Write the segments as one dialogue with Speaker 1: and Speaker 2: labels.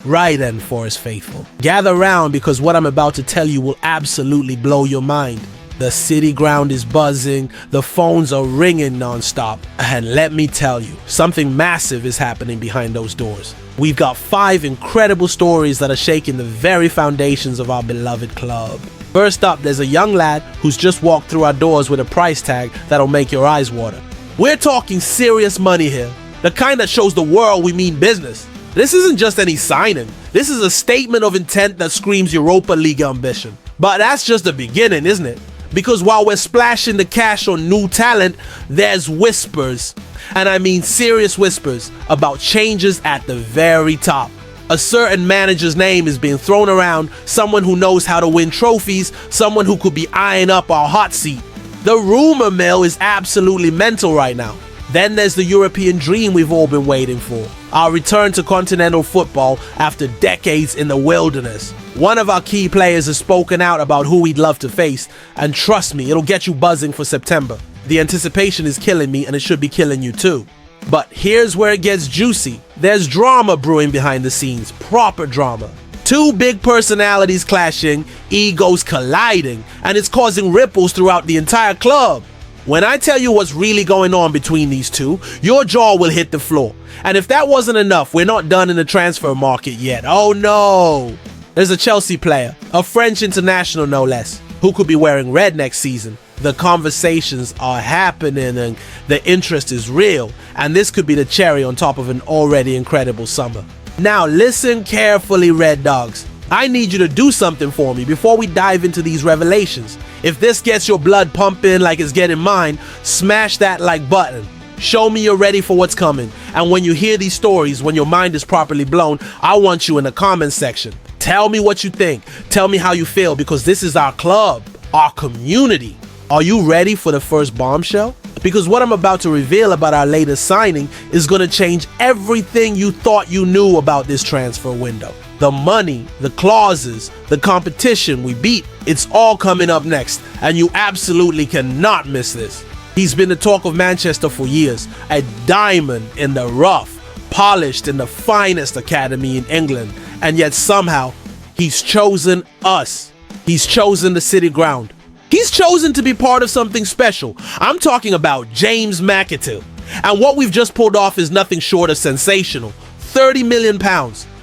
Speaker 1: Right then, Forest faithful. Gather round because what I'm about to tell you will absolutely blow your mind. The city ground is buzzing, the phones are ringing non-stop, and let me tell you, something massive is happening behind those doors. We've got 5 incredible stories that are shaking the very foundations of our beloved club. First up, there's a young lad who's just walked through our doors with a price tag that'll make your eyes water. We're talking serious money here, the kind that shows the world we mean business. This isn't just any signing. This is a statement of intent that screams Europa League ambition. But that's just the beginning, isn't it? Because while we're splashing the cash on new talent, there's whispers, and I mean serious whispers, about changes at the very top. A certain manager's name is being thrown around, someone who knows how to win trophies, someone who could be eyeing up our hot seat. The rumor mill is absolutely mental right now. Then there's the European dream we've all been waiting for. Our return to continental football after decades in the wilderness. One of our key players has spoken out about who he'd love to face, and trust me, it'll get you buzzing for September. The anticipation is killing me, and it should be killing you too. But here's where it gets juicy. There's drama brewing behind the scenes, proper drama. 2 big personalities clashing, egos colliding, and it's causing ripples throughout the entire club. When I tell you what's really going on between these two, your jaw will hit the floor. And if that wasn't enough, we're not done in the transfer market yet. Oh no! There's a Chelsea player, a French international no less, who could be wearing red next season. The conversations are happening and the interest is real, and this could be the cherry on top of an already incredible summer. Now listen carefully, Red Dogs. I need you to do something for me before we dive into these revelations. If this gets your blood pumping like it's getting mine, smash that like button. Show me you're ready for what's coming. And when you hear these stories, when your mind is properly blown, I want you in the comment section. Tell me what you think. Tell me how you feel, because this is our club, our community. Are you ready for the first bombshell? Because what I'm about to reveal about our latest signing is going to change everything you thought you knew about this transfer window. The money, the clauses, the competition we beat, it's all coming up next, and you absolutely cannot miss this. He's been the talk of Manchester for years, a diamond in the rough, polished in the finest academy in England, and yet somehow he's chosen us. He's chosen the city ground. He's chosen to be part of something special. I'm talking about James McAtee. And what we've just pulled off is nothing short of sensational. £30 million.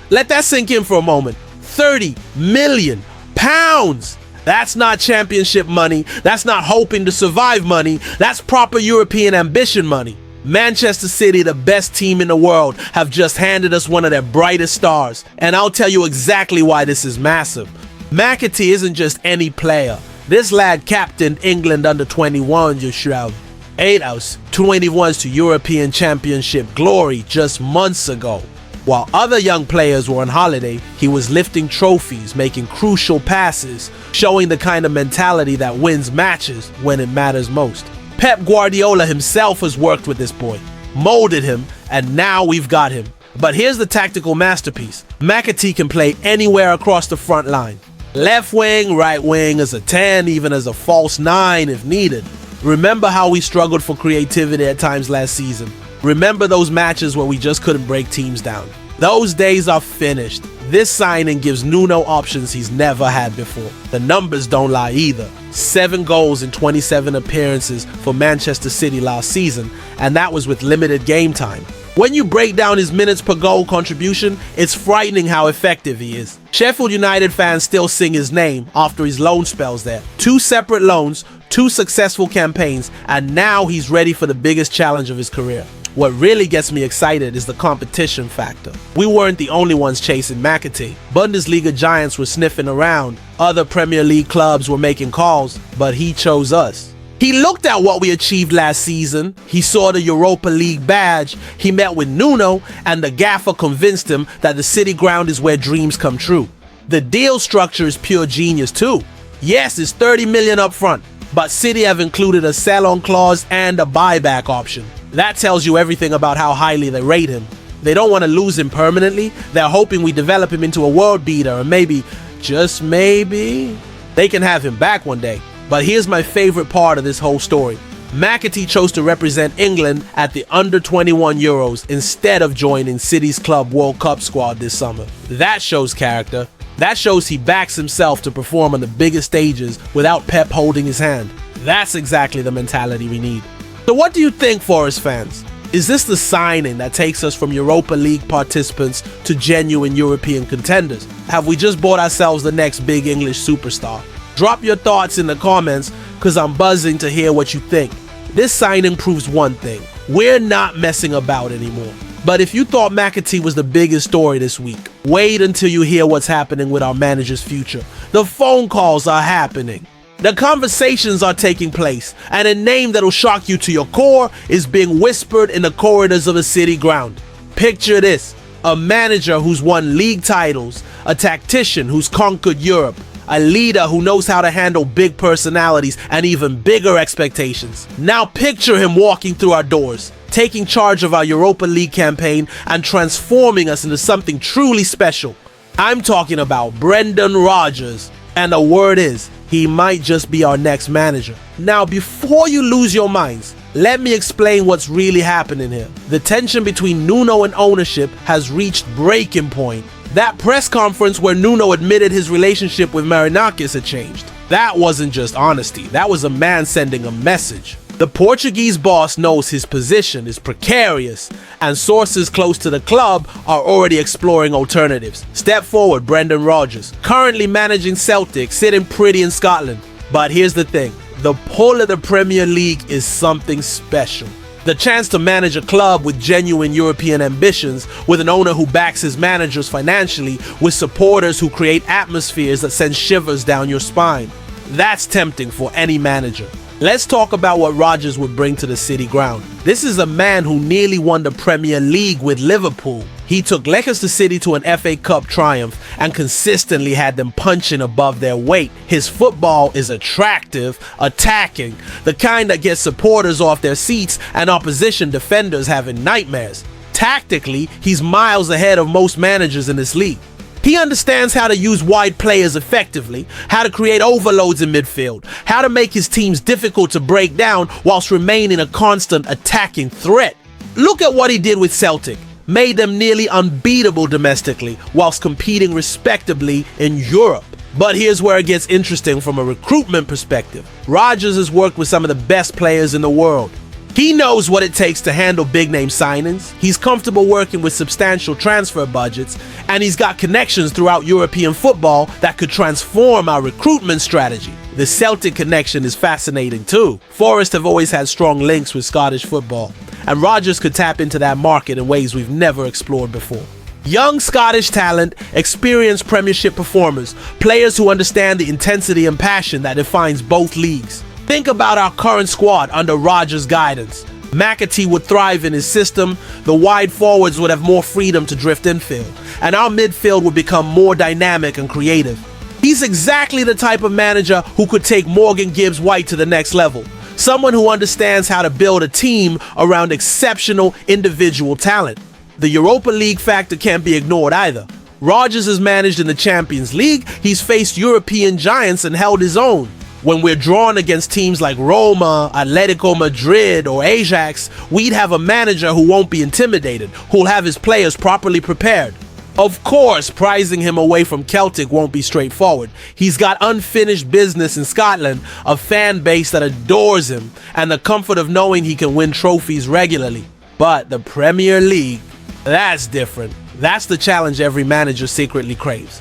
Speaker 1: Let that sink in for a moment. £30 million. That's not championship money. That's not hoping to survive money. That's proper European ambition money. Manchester City, the best team in the world, have just handed us one of their brightest stars. And I'll tell you exactly why this is massive. McAtee isn't just any player. This lad captained England under 21, you shroud. 8 out 21s to European Championship glory just months ago. While other young players were on holiday, he was lifting trophies, making crucial passes, showing the kind of mentality that wins matches when it matters most. Pep Guardiola himself has worked with this boy, molded him, and now we've got him. But here's the tactical masterpiece. McAtee can play anywhere across the front line. Left wing, right wing, as a 10, even as a false 9 if needed. Remember how we struggled for creativity at times last season? Remember those matches where we just couldn't break teams down? Those days are finished. This signing gives Nuno options he's never had before. The numbers don't lie either. 7 goals in 27 appearances for Manchester City last season, and that was with limited game time. When you break down his minutes per goal contribution, it's frightening how effective he is. Sheffield United fans still sing his name after his loan spells there. 2 separate loans, 2 successful campaigns, and now he's ready for the biggest challenge of his career. What really gets me excited is the competition factor. We weren't the only ones chasing McAtee. Bundesliga giants were sniffing around. Other Premier League clubs were making calls, but he chose us. He looked at what we achieved last season. He saw the Europa League badge. He met with Nuno, and the gaffer convinced him that the city ground is where dreams come true. The deal structure is pure genius too. Yes, it's 30 million up front, but City have included a sell-on clause and a buyback option. That tells you everything about how highly they rate him. They don't want to lose him permanently. They're hoping we develop him into a world beater, and maybe, just maybe, they can have him back one day. But here's my favorite part of this whole story. McAtee chose to represent England at the under-21 Euros instead of joining City's club World Cup squad this summer. That shows character. That shows he backs himself to perform on the biggest stages without Pep holding his hand. That's exactly the mentality we need. So what do you think, Forest fans? Is this the signing that takes us from Europa League participants to genuine European contenders? Have we just bought ourselves the next big English superstar? Drop your thoughts in the comments, because I'm buzzing to hear what you think. This signing proves one thing: we're not messing about anymore. But if you thought McAtee was the biggest story this week, wait until you hear what's happening with our manager's future. The phone calls are happening. The conversations are taking place, and a name that'll shock you to your core is being whispered in the corridors of a City ground. Picture this: a manager who's won league titles, a tactician who's conquered Europe, a leader who knows how to handle big personalities and even bigger expectations. Now picture him walking through our doors, taking charge of our Europa League campaign and transforming us into something truly special. I'm talking about Brendan Rodgers, and the word is, he might just be our next manager. Now, before you lose your minds, let me explain what's really happening here. The tension between Nuno and ownership has reached breaking point. That press conference where Nuno admitted his relationship with Marinakis had changed. That wasn't just honesty, that was a man sending a message. The Portuguese boss knows his position is precarious, and sources close to the club are already exploring alternatives. Step forward, Brendan Rodgers, currently managing Celtic, sitting pretty in Scotland. But here's the thing, the pull of the Premier League is something special. The chance to manage a club with genuine European ambitions, with an owner who backs his managers financially, with supporters who create atmospheres that send shivers down your spine. That's tempting for any manager. Let's talk about what Rodgers would bring to the City ground. This is a man who nearly won the Premier League with Liverpool. He took Leicester City to an FA Cup triumph and consistently had them punching above their weight. His football is attractive, attacking, the kind that gets supporters off their seats and opposition defenders having nightmares. Tactically, he's miles ahead of most managers in this league. He understands how to use wide players effectively, how to create overloads in midfield, how to make his teams difficult to break down whilst remaining a constant attacking threat. Look at what he did with Celtic. Made them nearly unbeatable domestically whilst competing respectably in Europe. But here's where it gets interesting from a recruitment perspective. Rodgers has worked with some of the best players in the world. He knows what it takes to handle big-name signings, he's comfortable working with substantial transfer budgets, and he's got connections throughout European football that could transform our recruitment strategy. The Celtic connection is fascinating too. Forest have always had strong links with Scottish football, and Rodgers could tap into that market in ways we've never explored before. Young Scottish talent, experienced Premiership performers, players who understand the intensity and passion that defines both leagues. Think about our current squad under Rodgers' guidance. McAtee would thrive in his system, the wide forwards would have more freedom to drift infield, and our midfield would become more dynamic and creative. He's exactly the type of manager who could take Morgan Gibbs-White to the next level. Someone who understands how to build a team around exceptional individual talent. The Europa League factor can't be ignored either. Rodgers has managed in the Champions League, he's faced European giants and held his own. When we're drawn against teams like Roma, Atletico Madrid, or Ajax, we'd have a manager who won't be intimidated, who'll have his players properly prepared. Of course, prizing him away from Celtic won't be straightforward. He's got unfinished business in Scotland, a fan base that adores him, and the comfort of knowing he can win trophies regularly. But the Premier League, that's different. That's the challenge every manager secretly craves.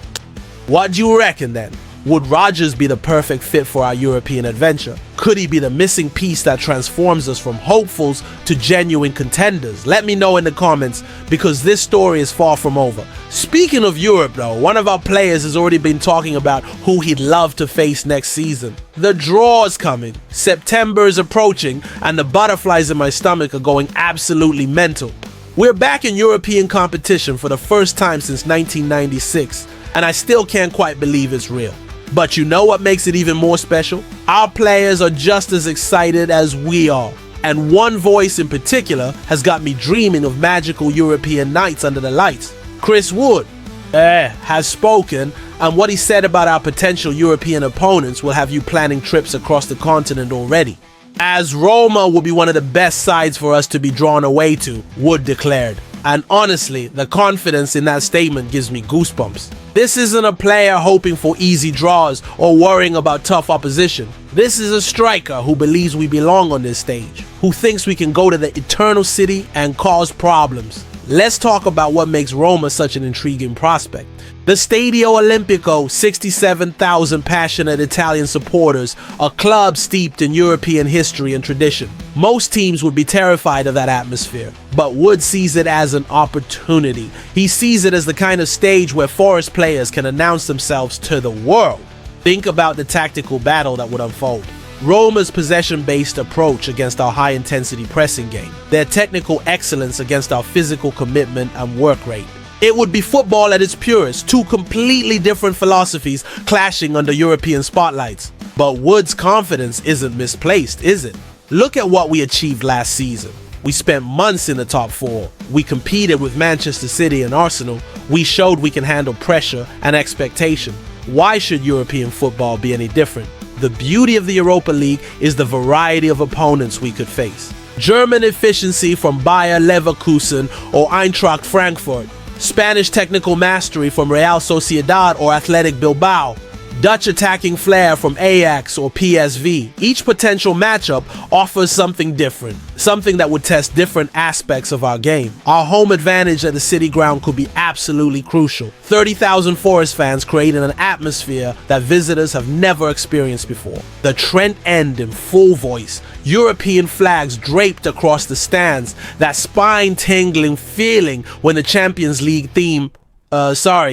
Speaker 1: What do you reckon then? Would Rodgers be the perfect fit for our European adventure? Could he be the missing piece that transforms us from hopefuls to genuine contenders? Let me know in the comments, because this story is far from over. Speaking of Europe though, one of our players has already been talking about who he'd love to face next season. The draw is coming, September is approaching, and the butterflies in my stomach are going absolutely mental. We're back in European competition for the first time since 1996, and I still can't quite believe it's real. But you know what makes it even more special? Our players are just as excited as we are. And one voice in particular has got me dreaming of magical European nights under the lights. Chris Wood has spoken, and what he said about our potential European opponents will have you planning trips across the continent already. as Roma would be one of the best sides for us to be drawn away to, Wood declared. And honestly, the confidence in that statement gives me goosebumps. This isn't a player hoping for easy draws or worrying about tough opposition. This is a striker who believes we belong on this stage, who thinks we can go to the Eternal City and cause problems. Let's talk about what makes Roma such an intriguing prospect. The Stadio Olimpico, 67,000 passionate Italian supporters, a club steeped in European history and tradition. Most teams would be terrified of that atmosphere, but Wood sees it as an opportunity. He sees it as the kind of stage where Forest players can announce themselves to the world. Think about the tactical battle that would unfold. Roma's possession-based approach against our high-intensity pressing game, their technical excellence against our physical commitment and work rate. It would be football at its purest, two completely different philosophies clashing under European spotlights. But Wood's confidence isn't misplaced, is it? Look at what we achieved last season. We spent months in the top four. We competed with Manchester City and Arsenal. We showed we can handle pressure and expectation. Why should European football be any different? The beauty of the Europa League is the variety of opponents we could face. German efficiency from Bayer Leverkusen or Eintracht Frankfurt. Spanish technical mastery from Real Sociedad or Athletic Bilbao. Dutch attacking flair from Ajax or PSV. Each potential matchup offers something different, something that would test different aspects of our game. Our home advantage at the City Ground could be absolutely crucial. 30,000 Forest fans creating an atmosphere that visitors have never experienced before. The Trent End in full voice, European flags draped across the stands, that spine-tingling feeling when the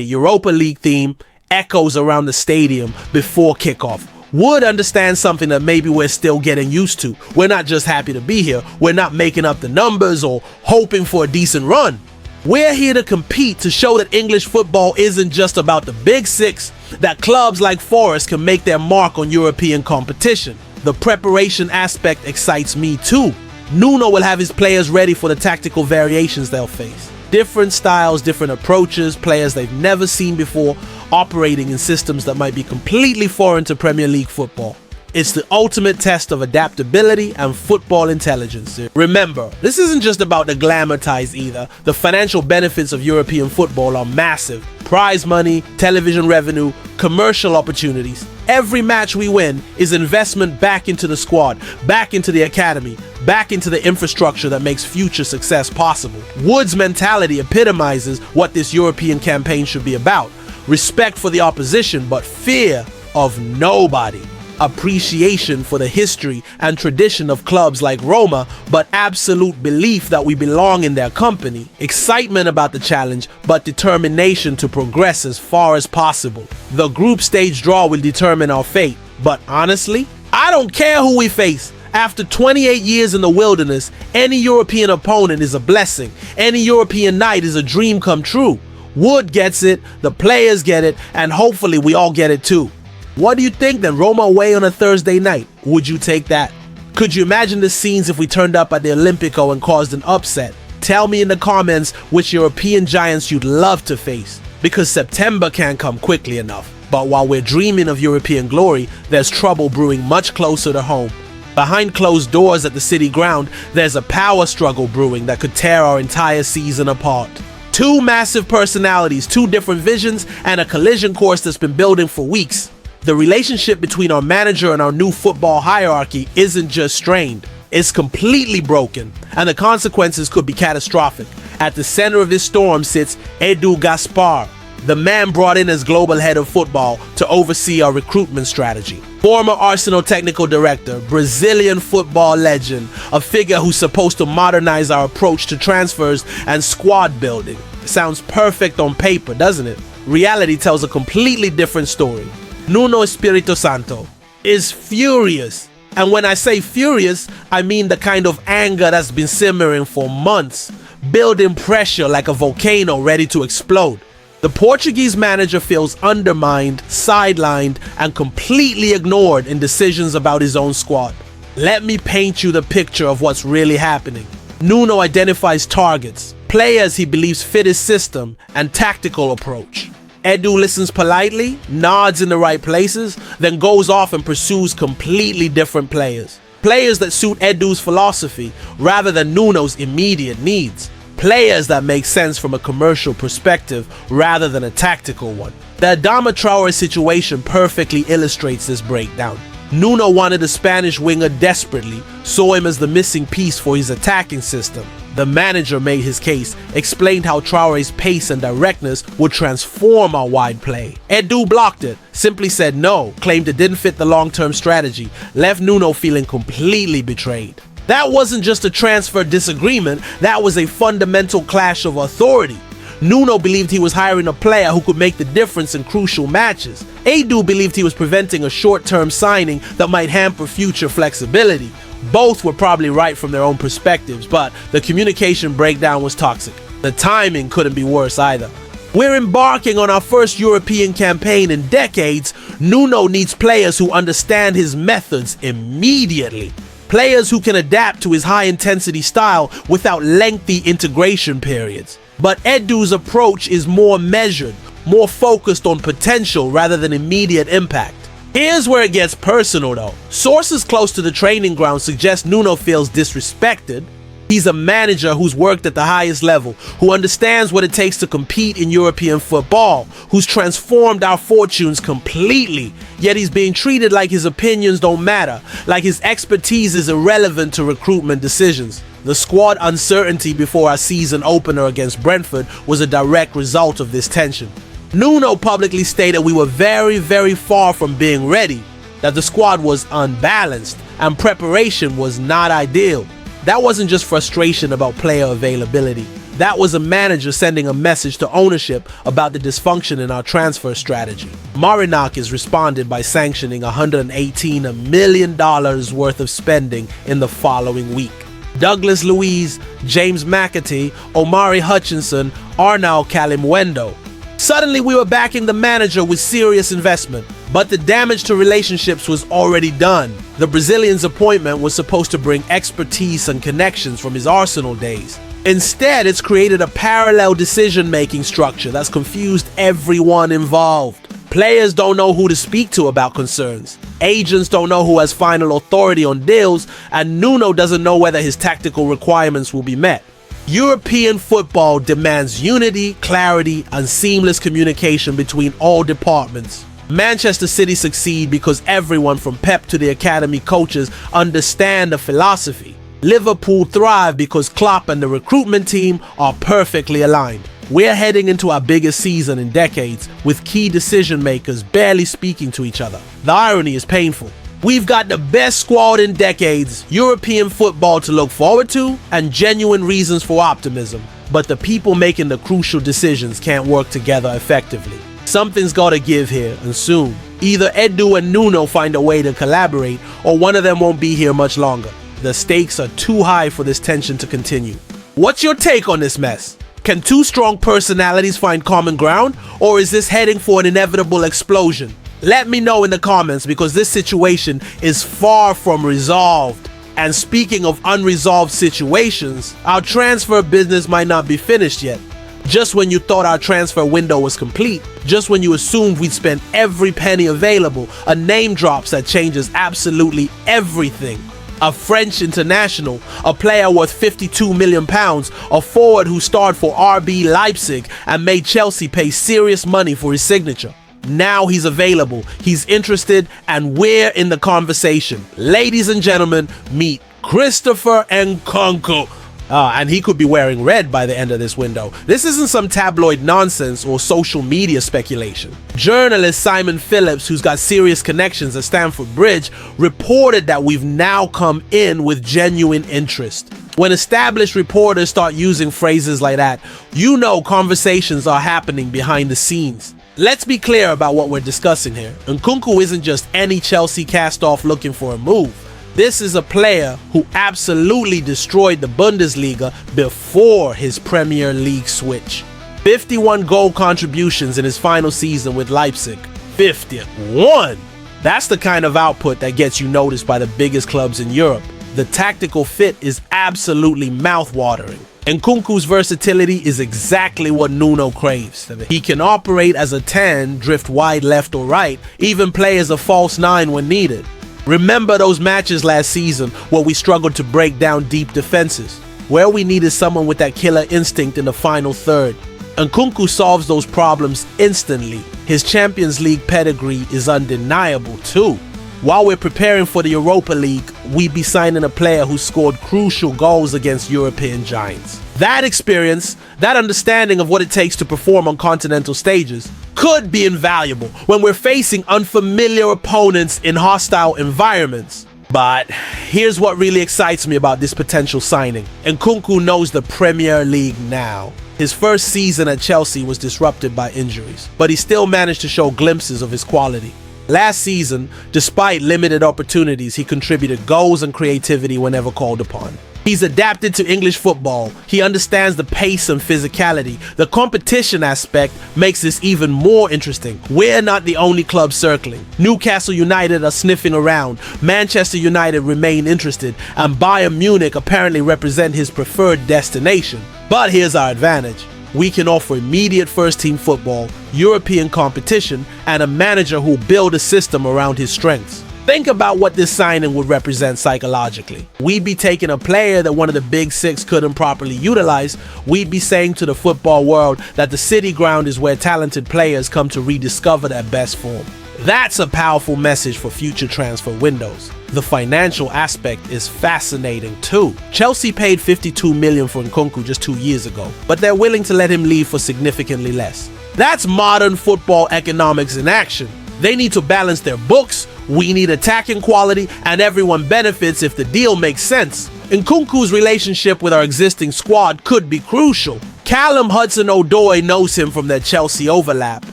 Speaker 1: Europa League theme echoes around the stadium before kickoff. Wood understands something that maybe we're still getting used to. We're not just happy to be here. We're not making up the numbers or hoping for a decent run. We're here to compete, to show that English football isn't just about the big six, that clubs like Forest can make their mark on European competition. The preparation aspect excites me too. Nuno will have his players ready for the tactical variations they'll face. Different styles, different approaches, players they've never seen before, operating in systems that might be completely foreign to Premier League football. It's the ultimate test of adaptability and football intelligence. Remember, this isn't just about the glamour ties either. The financial benefits of European football are massive. Prize money, television revenue, commercial opportunities. Every match we win is investment back into the squad, back into the academy, back into the infrastructure that makes future success possible. Wood's mentality epitomizes what this European campaign should be about. Respect for the opposition, but fear of nobody. Appreciation for the history and tradition of clubs like Roma, but absolute belief that we belong in their company. Excitement about the challenge, but determination to progress as far as possible. The group stage draw will determine our fate, but honestly, I don't care who we face. After 28 years in the wilderness, any European opponent is a blessing. Any European night is a dream come true. Wood gets it, the players get it, and hopefully we all get it too. What do you think then? Roma away on a Thursday night. Would you take that? Could you imagine the scenes if we turned up at the Olimpico and caused an upset? Tell me in the comments which European giants you'd love to face, because September can't come quickly enough. But while we're dreaming of European glory, there's trouble brewing much closer to home. Behind closed doors at the City Ground, there's a power struggle brewing that could tear our entire season apart. Two massive personalities, two different visions, and a collision course that's been building for weeks. The relationship between our manager and our new football hierarchy isn't just strained, it's completely broken, and the consequences could be catastrophic. At the center of this storm sits Edu Gaspar, the man brought in as global head of football to oversee our recruitment strategy. Former Arsenal technical director, Brazilian football legend, a figure who's supposed to modernize our approach to transfers and squad building. Sounds perfect on paper, doesn't it? Reality tells a completely different story. Nuno Espirito Santo is furious. And when I say furious, I mean the kind of anger that's been simmering for months, building pressure like a volcano ready to explode. The Portuguese manager feels undermined, sidelined, and completely ignored in decisions about his own squad. Let me paint you the picture of what's really happening. Nuno identifies targets, players he believes fit his system and tactical approach. Edu listens politely, nods in the right places, then goes off and pursues completely different players. Players that suit Edu's philosophy rather than Nuno's immediate needs. Players that make sense from a commercial perspective rather than a tactical one. The Adama Traore situation perfectly illustrates this breakdown. Nuno wanted a Spanish winger desperately, saw him as the missing piece for his attacking system. The manager made his case, explained how Traore's pace and directness would transform our wide play. Edu blocked it, simply said no, claimed it didn't fit the long-term strategy, left Nuno feeling completely betrayed. That wasn't just a transfer disagreement, that was a fundamental clash of authority. Nuno believed he was hiring a player who could make the difference in crucial matches. Edu believed he was preventing a short-term signing that might hamper future flexibility. Both were probably right from their own perspectives, but the communication breakdown was toxic. The timing couldn't be worse either. We're embarking on our first European campaign in decades. Nuno needs players who understand his methods immediately. Players who can adapt to his high-intensity style without lengthy integration periods. But Edu's approach is more measured, more focused on potential rather than immediate impact. Here's where it gets personal though. Sources close to the training ground suggest Nuno feels disrespected. He's a manager who's worked at the highest level, who understands what it takes to compete in European football, who's transformed our fortunes completely, yet he's being treated like his opinions don't matter, like his expertise is irrelevant to recruitment decisions. The squad uncertainty before our season opener against Brentford was a direct result of this tension. Nuno publicly stated we were very far from being ready, that the squad was unbalanced, and preparation was not ideal. That wasn't just frustration about player availability. That was a manager sending a message to ownership about the dysfunction in our transfer strategy. Marinakis responded by sanctioning $118 million worth of spending in the following week. Douglas Luiz, James McAtee, Omari Hutchinson, Arnau Kalimwendo. Suddenly we were backing the manager with serious investment, but the damage to relationships was already done. The Brazilian's appointment was supposed to bring expertise and connections from his Arsenal days. Instead, it's created a parallel decision-making structure that's confused everyone involved. Players don't know who to speak to about concerns. Agents don't know who has final authority on deals, and Nuno doesn't know whether his tactical requirements will be met. European football demands unity, clarity, and seamless communication between all departments. Manchester City succeed because everyone from Pep to the academy coaches understand the philosophy. Liverpool thrive because Klopp and the recruitment team are perfectly aligned. We're heading into our biggest season in decades, with key decision makers barely speaking to each other. The irony is painful. We've got the best squad in decades, European football to look forward to, and genuine reasons for optimism. But the people making the crucial decisions can't work together effectively. Something's gotta give here, and soon. Either Edu and Nuno find a way to collaborate, or one of them won't be here much longer. The stakes are too high for this tension to continue. What's your take on this mess? Can two strong personalities find common ground, or is this heading for an inevitable explosion? Let me know in the comments, because this situation is far from resolved. And speaking of unresolved situations, our transfer business might not be finished yet. Just when you thought our transfer window was complete, just when you assumed we'd spent every penny available, a name drops that changes absolutely everything. A French international, a player worth £52 million, a forward who starred for RB Leipzig and made Chelsea pay serious money for his signature. Now he's available, he's interested, and we're in the conversation. Ladies and gentlemen, meet Christopher Nkunku. And he could be wearing red by the end of this window. This isn't some tabloid nonsense or social media speculation. Journalist Simon Phillips, who's got serious connections at Stamford Bridge, reported that we've now come in with genuine interest. When established reporters start using phrases like that, you know conversations are happening behind the scenes. Let's be clear about what we're discussing here. Nkunku isn't just any Chelsea cast-off looking for a move. This is a player who absolutely destroyed the Bundesliga before his Premier League switch. 51 goal contributions in his final season with Leipzig. 51! That's the kind of output that gets you noticed by the biggest clubs in Europe. The tactical fit is absolutely mouth-watering. Nkunku's versatility is exactly what Nuno craves. He can operate as a 10, drift wide left or right, even play as a false 9 when needed. Remember those matches last season where we struggled to break down deep defenses, where we needed someone with that killer instinct in the final third. Nkunku solves those problems instantly. His Champions League pedigree is undeniable too. While we're preparing for the Europa League, we'd be signing a player who scored crucial goals against European giants. That experience, that understanding of what it takes to perform on continental stages, could be invaluable when we're facing unfamiliar opponents in hostile environments. But here's what really excites me about this potential signing. Nkunku knows the Premier League now. His first season at Chelsea was disrupted by injuries, but he still managed to show glimpses of his quality. Last season, despite limited opportunities, he contributed goals and creativity whenever called upon. He's adapted to English football. He understands the pace and physicality. The competition aspect makes this even more interesting. We're not the only club circling. Newcastle United are sniffing around. Manchester United remain interested, and Bayern Munich apparently represent his preferred destination. But here's our advantage. We can offer immediate first-team football, European competition, and a manager who'll build a system around his strengths. Think about what this signing would represent psychologically. We'd be taking a player that one of the big six couldn't properly utilize. We'd be saying to the football world that the City Ground is where talented players come to rediscover their best form. That's a powerful message for future transfer windows. The financial aspect is fascinating too. Chelsea paid $52 million for Nkunku just 2 years ago, but they're willing to let him leave for significantly less. That's modern football economics in action. They need to balance their books, we need attacking quality, and everyone benefits if the deal makes sense. Nkunku's relationship with our existing squad could be crucial. Callum Hudson-Odoi knows him from their Chelsea overlap.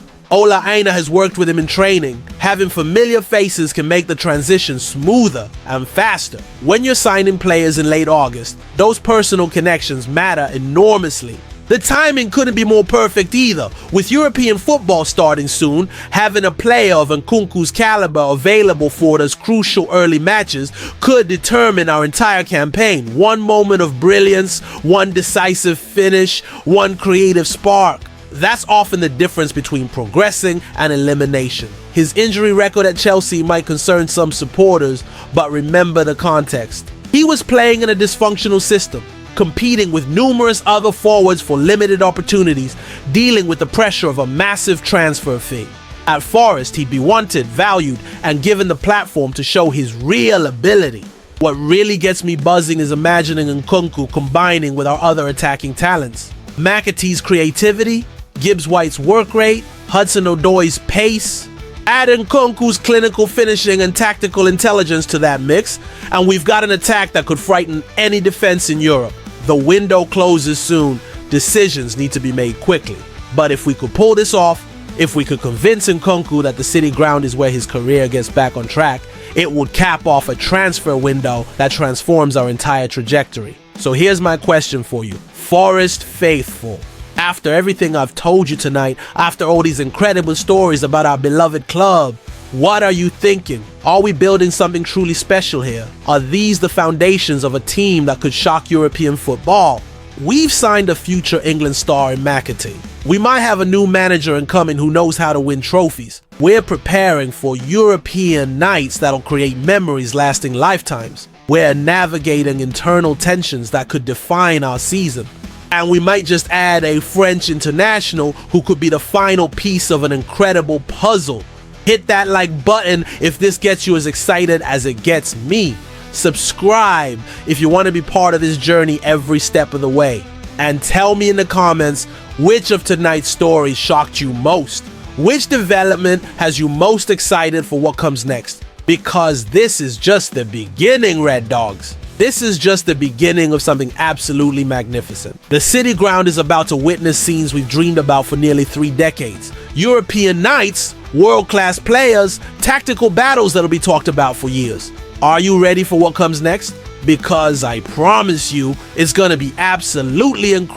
Speaker 1: Ola Aina has worked with him in training. Having familiar faces can make the transition smoother and faster. When you're signing players in late August, those personal connections matter enormously. The timing couldn't be more perfect either. With European football starting soon, having a player of Nkunku's caliber available for those crucial early matches could determine our entire campaign. One moment of brilliance, one decisive finish, one creative spark. That's often the difference between progressing and elimination. His injury record at Chelsea might concern some supporters, but remember the context. He was playing in a dysfunctional system, competing with numerous other forwards for limited opportunities, dealing with the pressure of a massive transfer fee. At Forest, he'd be wanted, valued, and given the platform to show his real ability. What really gets me buzzing is imagining Nkunku combining with our other attacking talents. McAtee's creativity, Gibbs White's work rate, Hudson-Odoi's pace. Add Nkunku's clinical finishing and tactical intelligence to that mix, and we've got an attack that could frighten any defense in Europe. The window closes soon. Decisions need to be made quickly. But if we could pull this off, if we could convince Nkunku that the City Ground is where his career gets back on track, it would cap off a transfer window that transforms our entire trajectory. So here's my question for you, Forest faithful. After everything I've told you tonight, after all these incredible stories about our beloved club, what are you thinking? Are we building something truly special here? Are these the foundations of a team that could shock European football? We've signed a future England star in McAtee. We might have a new manager incoming who knows how to win trophies. We're preparing for European nights that'll create memories lasting lifetimes. We're navigating internal tensions that could define our season. And we might just add a French international who could be the final piece of an incredible puzzle. Hit that like button if this gets you as excited as it gets me. Subscribe if you want to be part of this journey every step of the way. And tell me in the comments which of tonight's stories shocked you most. Which development has you most excited for what comes next? Because this is just the beginning, Red Dogs. This is just the beginning of something absolutely magnificent. The City Ground is about to witness scenes we've dreamed about for nearly 3 decades. European nights, world-class players, tactical battles that'll be talked about for years. Are you ready for what comes next? Because I promise you, it's gonna be absolutely incredible.